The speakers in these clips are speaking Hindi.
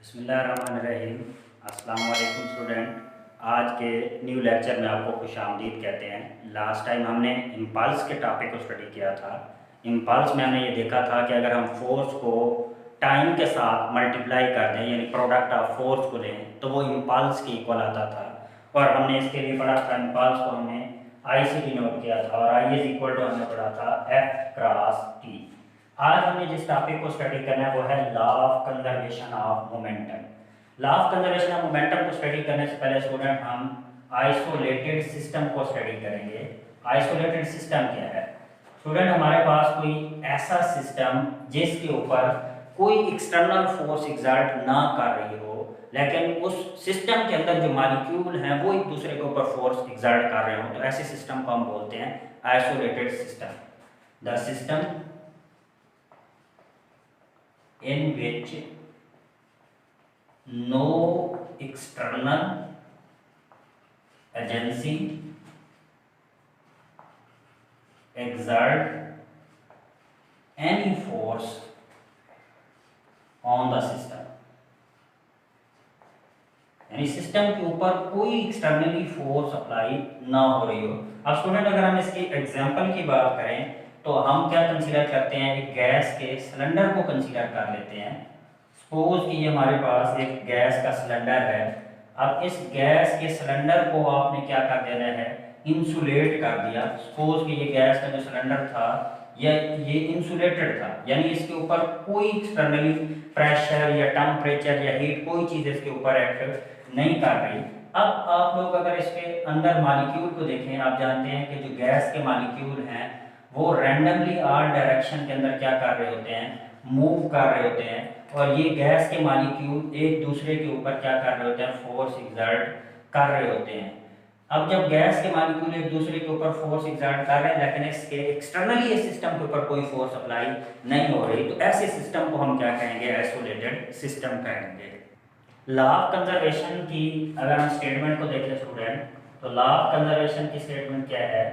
बिस्मिल्लाहिर्रहमानिर्रहीम। अस्सलाम वालेकुम स्टूडेंट। आज के न्यू लेक्चर में आपको खुशामदीद कहते हैं। लास्ट टाइम हमने इम्पल्स के टॉपिक को स्टडी किया था। इम्पल्स में हमने ये देखा था कि अगर हम फोर्स को टाइम के साथ मल्टीप्लाई कर दें यानी प्रोडक्ट ऑफ फोर्स को लें तो वो इम्पल्स के इक्वल आता था। और हमने इसके लिए पढ़ा था, इम्पल्स को हमने आई से डिनोट किया था और आई इज इक्वल टू हमने पढ़ा था एफ क्रॉस टी। आज हमें जिस टॉपिक को स्टडी करना है वो है law of conservation of momentum. Law of conservation of momentum को स्टडी करने से पहले स्टूडेंट हम आइसोलेटेड सिस्टम को स्टडी करेंगे। आइसोलेटेड सिस्टम क्या है? स्टूडेंट, हमारे पास कोई ऐसा सिस्टम जिसके ऊपर कोई एक्सटर्नल फोर्स एग्जर्ट ना कर रही हो, लेकिन उस सिस्टम के अंदर जो मॉलिक्यूल हैं वो एक दूसरे के ऊपर फोर्स एग्जर्ट कर रहे हो, तो ऐसे सिस्टम को हम बोलते हैं isolated system. The system in which no external agency exert any force on the system, यानी सिस्टम के ऊपर कोई एक्सटर्नली फोर्स अप्लाई ना हो रही हो। अब स्टूडेंट, अगर हम इसकी एग्जांपल की बात करें तो हम क्या कंसीडर करते हैं, एक गैस के सिलेंडर को कंसीडर कर लेते हैं। सपोज कि ये हमारे पास एक गैस का सिलेंडर है। अब इस गैस के सिलेंडर को आपने क्या कर देना है, इंसुलेट कर दिया। सपोज कि ये गैस का जो सिलेंडर था ये इंसुलेटेड था, यानी इसके ऊपर कोई एक्सटर्नली प्रेशर या टेम्परेचर या हीट कोई चीज़ इसके ऊपर एक्ट नहीं कर रही। अब आप लोग अगर इसके अंदर मॉलिक्यूल को देखें, आप जानते हैं कि जो गैस के मॉलिक्यूल हैं वो रैंडमली आल डायरेक्शन के अंदर क्या कर रहे होते हैं, मूव कर रहे होते हैं। और ये गैस के मॉलिक्यूल एक दूसरे के ऊपर क्या कर रहे होते हैं, फोर्स एग्जर्ट कर रहे होते हैं। अब जब गैस के मॉलिक्यूल एक दूसरे के ऊपर फोर्स एग्जर्ट कर रहे हैं लेकिन इसके एक्सटर्नली इस सिस्टम के ऊपर कोई फोर्स अप्लाई नहीं हो रही, तो ऐसे सिस्टम को हम क्या कहेंगे, आइसोलेटेड सिस्टम कहेंगे। लॉ ऑफ कंजर्वेशन की अगर हम स्टेटमेंट को देखें स्टूडेंट, तो लॉ ऑफ कंजर्वेशन की स्टेटमेंट क्या है,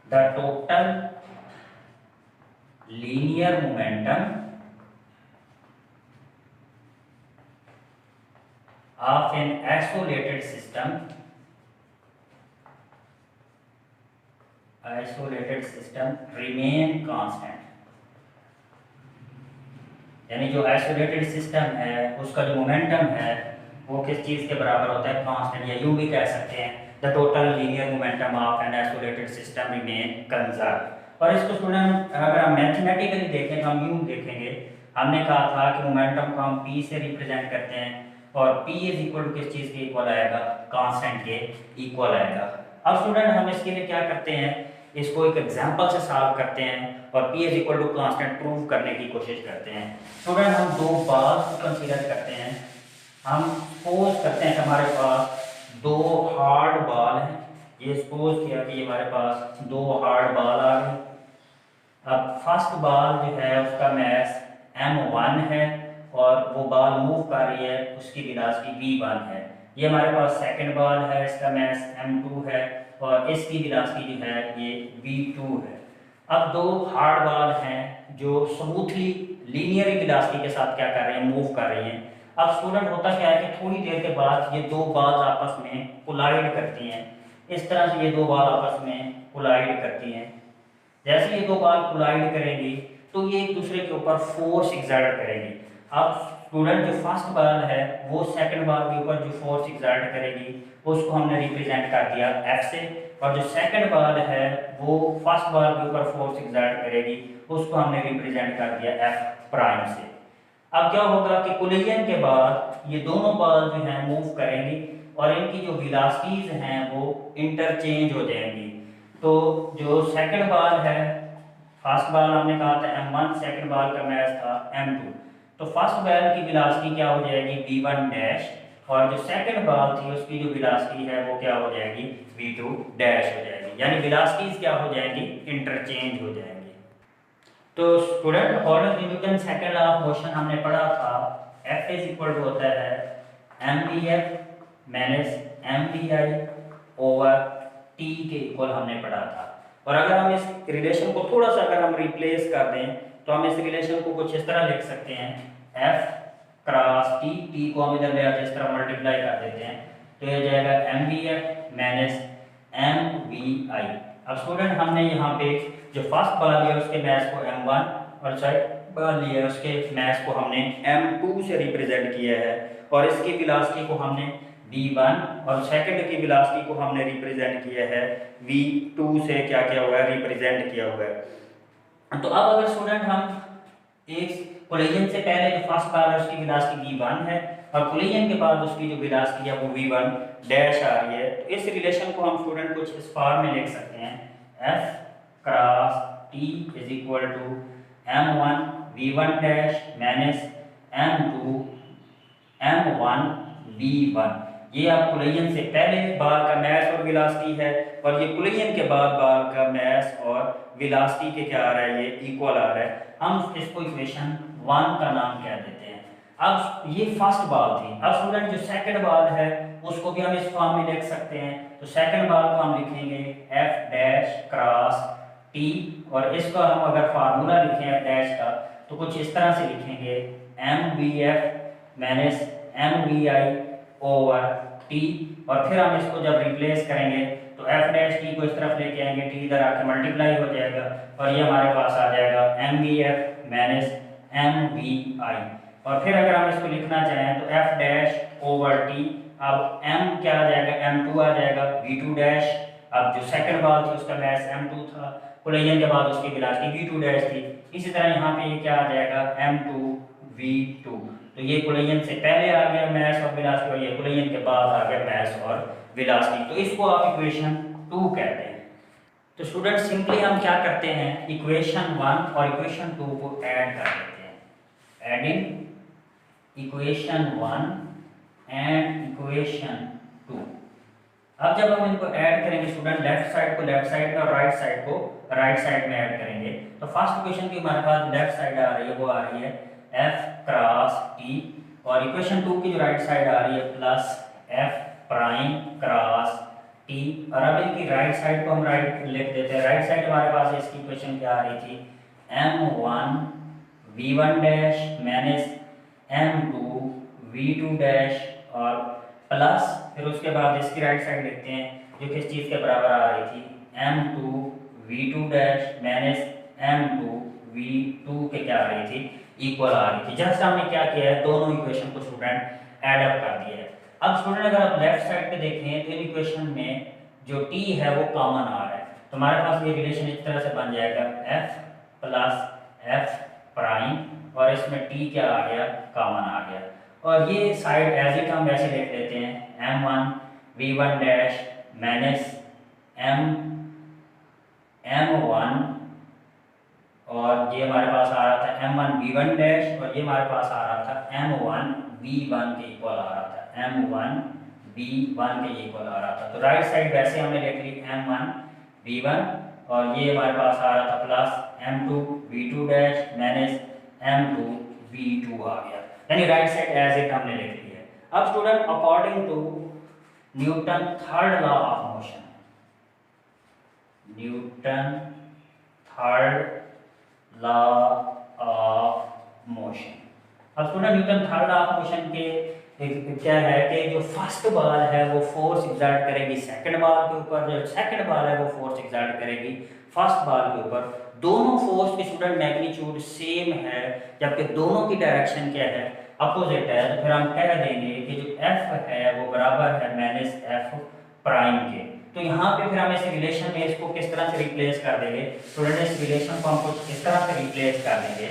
the total linear momentum of an isolated system remain constant। यानी जो आइसोलेटेड सिस्टम है उसका जो मोमेंटम है वो किस चीज के बराबर होता है, कांस्टेंट। या यूं भी कह सकते हैं the total linear momentum of an isolated system remain conserve. और इसको स्टूडेंट अगर हम मैथमेटिकली देखें तो हम यूं देखेंगे, हमने कहा था कि मोमेंटम को हम p से रिप्रेजेंट करते हैं और p इज इक्वल टू किस चीज के इक्वल आएगा, कांस्टेंट के इक्वल आएगा। अब स्टूडेंट हम इसके लिए क्या करते हैं, इसको एक एग्जांपल से सॉल्व करते हैं और p is equal to constant prove करने की कोशिश करते हैं। स्टूडेंट हम दो बाल्स को कंसीडर करते हैं। हम सपोज करते हैं कि हमारे पास दो हार्ड बॉल हैं। ये सपोज किया कि हमारे पास दो हार्ड बॉल आ गई। अब फर्स्ट बॉल जो है उसका मास m1 है और वो बॉल मूव कर रही है, उसकी वेलोसिटी v1 है। ये हमारे पास सेकंड बॉल है, इसका मास m2 है और इसकी वेलोसिटी जो है ये v2 है। अब दो हार्ड बॉल हैं जो स्मूथली लीनियर वेलोसिटी के साथ क्या कर रहे हैं, मूव कर रही हैं। अब स्टूडेंट होता क्या है कि थोड़ी देर के बाद ये दो बॉल्स आपस में कोलाइड करती हैं। इस तरह से ये दो बॉल आपस में कोलाइड करती हैं। जैसे ये दो बॉल कोलाइड करेंगी तो ये एक दूसरे के ऊपर फोर्स एग्जर्ट करेंगी। अब स्टूडेंट जो फर्स्ट बॉल है वो सेकंड बॉल के ऊपर जो फोर्स एग्जर्ट करेगी उसको हमने रिप्रेजेंट कर दिया F से, और जो सेकंड बॉल है वो फर्स्ट बॉल के ऊपर फोर्स एग्जर्ट करेगी उसको हमने रिप्रेजेंट कर दिया F प्राइम से। अब क्या होगा कि कोलिजन के बाद ये दोनों बॉल जो हैं मूव करेंगी और इनकी जो वेलोसिटीज हैं वो इंटरचेंज हो जाएंगी। तो जो सेकंड बॉल है, फर्स्ट बॉल हमने कहा था m1, सेकंड बॉल का मास था m2, तो फर्स्ट बॉल की वेलोसिटी क्या हो जाएगी v1 डैश और जो सेकंड बॉल थी उसकी जो वेलोसिटी है वो क्या हो जाएगी v2 डैश हो जाएगी। यानी वेलोसिटीज क्या हो जाएंगी, इंटरचेंज हो जाएंगी। तो student hoarder Newton second law of motion हमने पढ़ा था, F इज इक्वल टू होता है mvf minus mvi over t के इक्वल हमने पढ़ा था। और अगर हम इस रिलेशन को थोड़ा सा अगर हम रिप्लेस कर दें तो हम इस रिलेशन को कुछ इस तरह लिख सकते हैं, F क्रॉस टी, टी को हम इधर ले आते इस तरह मल्टीप्लाई कर देते हैं, तो ये जाएगा M V F minus M V I. अब स्टूडेंट हमने यहाँ पे जो फर्स्ट बार लिया उसके मैथ को m1 और सेकंड बार लिया है उसके मैथ को हमने m2 से रिप्रेजेंट किया है, और इसकी वेलोसिटी को हमने v1 और सेकंड की वेलोसिटी को हमने रिप्रेजेंट किया है v2 से क्या किया हुआ है, रिप्रेजेंट किया हुआ है। तो अब अगर स्टूडेंट हम एक कोलिजन से पहले जो फर्स्ट बार है उसकी वेलोसिटी v1 है और कोलिजन के बाद उसकी जो वेलोसिटी है वो v1 डैश आ रही है, तो इस रिलेशन को हम स्टूडेंट कुछ इस फॉर्म में लिख सकते हैं, f cross t is equal to m1 v1 dash minus m2 m1 v1। ये आप कोलिजन से पहले बार का मास और वेलोसिटी है, और ये कोलिजन के बाद बार का मास और वेलोसिटी के क्या आ रहा है, ये इक्वल आ रहा है। हम इसको इक्वेशन 1 का नाम कह देते हैं। अब ये फर्स्ट बाल थी। अब स्टूडेंट जो सेकंड बाल है उसको भी हम इस फॉर्म में लिख सकते हैं, तो सेकंड बाल को हम लिखेंगे f डैश क्रॉस t, और इसका हम अगर फार्मूला लिखें f डैश का तो कुछ इस तरह से लिखेंगे mvf minus mvi over t, और फिर हम इसको जब रिप्लेस करेंगे तो f डैश t को इस तरफ लेके आएंगे, t इधर आके मल्टीप्लाई हो जाएगा और ये हमारे पास आ जाएगा mvf माइनस mvi, और फिर अगर हम इसको लिखना चाहें तो f डैश ओवर t, अब m क्या आ जाएगा, m2 आ जाएगा, v2 डैश, अब जो सेकंड बाल थी उसका मास m2 था, कोलिजन के बाद उसकी वेलोसिटी v2 डैश थी, इसी तरह यहाँ पे ये क्या आ जाएगा m2 v2। तो ये कोलिजन से पहले आ गया मास और वेलोसिटी, और ये कोलिजन के बाद आ गया मास और वेलोसिटी, तो इसको आप इक्वेशन 2 कहते हैं। तो स्टूडेंट सिंपली हम क्या करते हैं, इक्वेशन 1 और इक्वेशन 2 को ऐड कर देते हैं, एडिंग इक्वेशन 1 एंड इक्वेशन 2। अब जब हम इनको ऐड करेंगे स्टूडेंट, लेफ्ट साइड को लेफ्ट साइड और राइट साइड को राइट साइड में ऐड करेंगे, तो फर्स्ट इक्वेशन की हमारे पास लेफ्ट साइड आ रही है, वो आ रही है f क्रॉस t, और इक्वेशन 2 की जो राइट साइड आ रही है plus f prime cross t, और अब इनकी राइट साइड को हम राइट लिख देते हैं। राइट साइड हमारे पास इसकी इक्वेशन क्या आ रही थी, m1 v1 dash minus m2 v2 dash, और प्लस फिर उसके बाद इसकी राइट साइड लिखते हैं जो किस चीज़ के बराबर आ रही थी, m2 v2 dash minus m2 v2 के क्या आ रही थी, इक्वल आ रही थी। जस्ट हमने क्या किया है, दोनों इक्वेशन को स्टूडेंट ऐड अप कर दिया है। अब स्टूडेंट अगर आप लेफ्ट साइड पे देखें तो इन इक्वेशन में जो t है वो कॉमन आ रहा है, तो हमारे पास ये रिलेशन इस तरह से बन जाएगा f प्लस f प्राइम, और इसमें t क्या आ गया, कॉमन आ गया, और ये साइड एज इट हम वैसे लिख देते हैं m1 v1 dash minus m1, और ये हमारे पास आ रहा था m1 v1 डैश, और ये हमारे पास आ रहा था m1 v1 के इक्वल आ रहा था, m1 v1 के इक्वल आ रहा था। तो राइट साइड वैसे हमने लिख ली m1 v1, और ये हमारे पास आ रहा था plus m2 v2 dash minus m2 v2 आ गया, यानी राइट साइड एज इट हमने लिख ली है। अब student according to Newton third law of motion, Newton third law of motion, अब student Newton third law of motion के क्या है कि जो फर्स्ट बॉल है वो फोर्स एग्जर्ट करेगी सेकंड बॉल के ऊपर, जो सेकंड बॉल है वो फोर्स एग्जर्ट करेगी फर्स्ट बॉल के ऊपर। दोनों फोर्स की स्टूडेंट मैग्नीट्यूड सेम है, जबकि दोनों की डायरेक्शन क्या है, अपोजिट है, तो फिर हम कह देंगे कि जो F है वो बराबर है माइनस F प्राइम के। तो यहाँ पे फिर हम इस रिलेशन में इसको किस तरह से रिप्लेस कर देंगे, स्टूडेंट इस रिलेशन को हम कुछ इस तरह से रिप्लेस कर देंगे,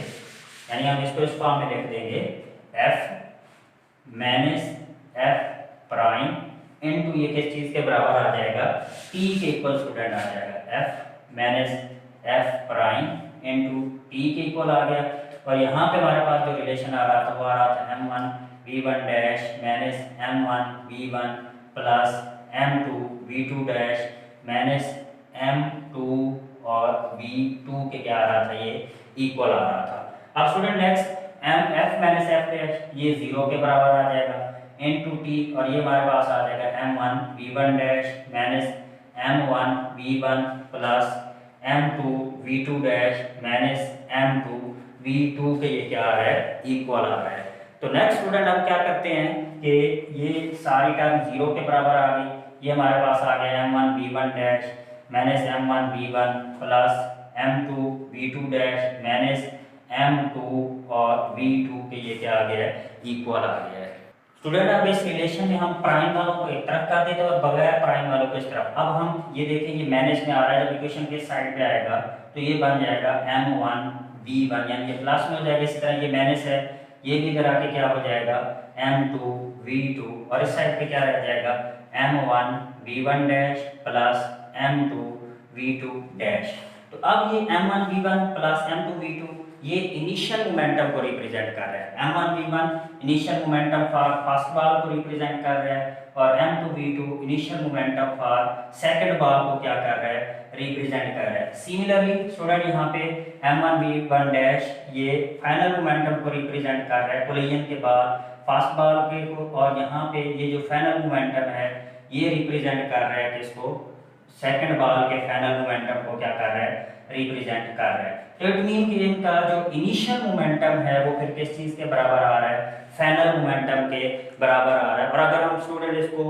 यानी हम इसको इस फॉर्म में लिख देंगे F minus F prime into ये किस चीज के बराबर आ जाएगा, T के इक्वल स्टूडेंट आ जाएगा, F minus F prime into T के इक्वल आ गया, और यहाँ पे हमारे पास जो रिलेशन आ रहा था वो आ रहा था m1 v1 dash minus m1 v1 plus m2 v2 dash minus m2 और v2 के क्या आ रहा था, ये इक्वल आ रहा था। अब student next f minus f dash ये 0 के बराबर आ जाएगा इनटू t, और ये हमारे पास आ जाएगा m1 v1 dash minus m1 v1 plus m2 v2 dash minus m2 v2 के ये क्या आ रहा है, इक्वल आ रहा है। तो तो नेक्स्ट स्टूडेंट हम क्या करते हैं कि ये सारी टर्म 0 के बराबर आ गई, ये हमारे पास आ गया m1 v1 dash minus m1 v1 plus m2 v2 dash minus m2 और v2 के ये क्या आ गया है, इक्वल आ गया है। स्टूडेंट अब इस रिलेशन में हम प्राइम वालों को एक तरफ कर देते हैं और बगैर प्राइम वालों को इस तरफ। अब हम ये देखें ये माइनस में आ रहा है, जब इक्वेशन के साइड पे आएगा तो ये बन जाएगा m1 v1 यानी ये प्लस में हो जाएगा, इसी तरह ये माइनस है ये भी इधर आके क्या हो जाएगा m2 v2 और इस साइड पे क्या रह जाएगा m1 v1 dash plus m2 v2 dash. तो अब ये m1 v1 plus m2 v2 ये इनिशियल मोमेंटम को रिप्रेजेंट कर रहा है। m1 v1 initial momentum for first ball को रिप्रेजेंट कर रहा है और m2 v2 initial momentum for second ball को क्या कर रहा है, रिप्रेजेंट कर रहा है। सिमिलरली स्टूडेंट यहाँ पे m1 v1 डैश ये फाइनल मोमेंटम को रिप्रेजेंट कर रहा है कोलिजन के बाद फर्स्ट बॉल के को, और यहाँ पे ये जो फाइनल मोमेंटम है ये रिप्रेजेंट कर रहा है किसको, सेकंड बॉल के फाइनल मोमेंटम को क्या कर रहा है, रिप्रेजेंट कर रहा है। तो इट मीन कि इनका जो इनिशियल मोमेंटम है वो फिर किस चीज के बराबर आ रहा है, फाइनल मोमेंटम के बराबर आ रहा है। और अगर हम स्टूडेंट इसको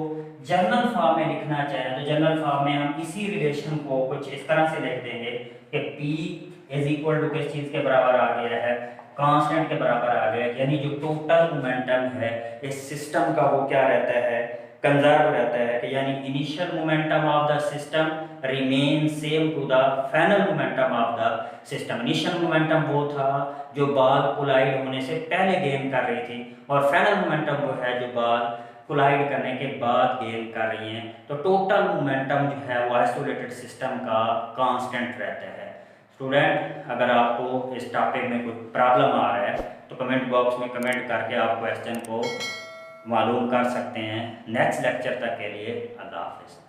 जनरल फॉर्म में लिखना चाहें तो जनरल फॉर्म में हम इसी रिलेशन को कुछ इस तरह से लिख देंगे कि P इज इक्वल टू किस चीज के बराबर आ गया है, कांस्टेंट के बराबर आ गया, यानी जो टोटल मोमेंटम है इस सिस्टम का वो क्या रहता है, कंजर्व रहता है कि यानी initial momentum of the system remain same to the final momentum of the system. Initial momentum वो था जो बॉल कोलाइड होने से पहले गेन कर रही थी और फाइनल मोमेंटम वो है जो बॉल कोलाइड करने के बाद गेन कर रही है। तो टोटल मोमेंटम जो है वो आइसोलेटेड सिस्टम का कांस्टेंट रहता है। स्टूडेंट अगर आपको इस टॉपिक में कोई प्रॉब्लम आ रहा है तो कमेंट बॉक्स में कमेंट करके आप क्वेश्चन को मालूम कर सकते हैं। नेक्स्ट लेक्चर तक के लिए अल्लाह हाफिज़।